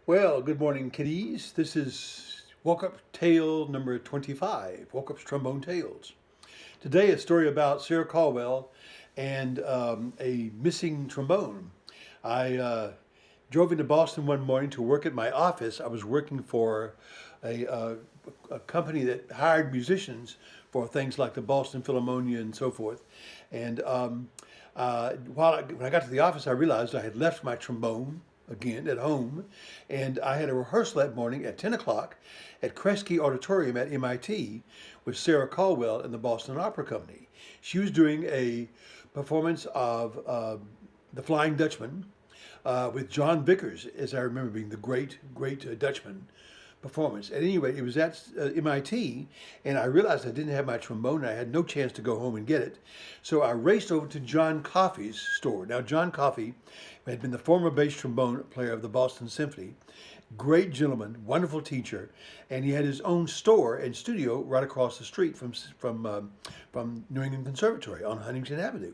Well, good morning, kiddies. This is Wauchope Tale number 25, Wauchope's Trombone Tales. Today, a story about Sarah Caldwell and a missing trombone. I drove into Boston one morning to work at my office. I was working for a company that hired musicians for things like the Boston Philharmonia and so forth. And when I got to the office, I realized I had left my trombone again at home, and I had a rehearsal that morning at 10 o'clock at Kresge Auditorium at MIT with Sarah Caldwell and the Boston Opera Company. She was doing a performance of The Flying Dutchman with John Vickers, as I remember, being the great Dutchman performance. At any rate, it was at MIT, and I realized I didn't have my trombone. I had no chance to go home and get it. So I raced over to John Coffey's store. Now, John Coffey had been the former bass trombone player of the Boston Symphony. Great gentleman, wonderful teacher, and he had his own store and studio right across the street from New England Conservatory on Huntington Avenue.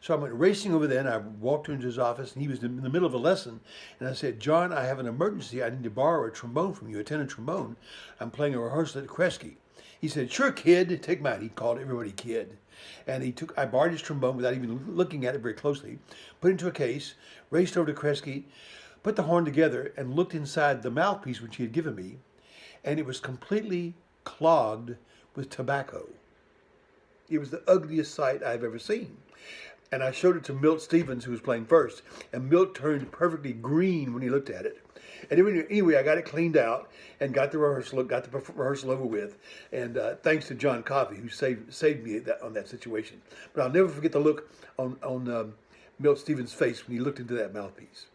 So I went racing over there, and I walked into his office, and he was in the middle of a lesson. And I said, "John, I have an emergency. I need to borrow a trombone from you, a tenor trombone. I'm playing a rehearsal at Kresge." He said, "Sure, kid, take mine." He called everybody kid. And I borrowed his trombone without even looking at it very closely, put it into a case, raced over to Kresge, put the horn together, and looked inside the mouthpiece which he had given me, and it was completely clogged with tobacco. It was the ugliest sight I've ever seen. And I showed it to Milt Stevens, who was playing first, and Milt turned perfectly green when he looked at it. And anyway, I got it cleaned out and got the rehearsal over with. And thanks to John Coffey, who saved me on that situation. But I'll never forget the look on Milt Stevens' face when he looked into that mouthpiece.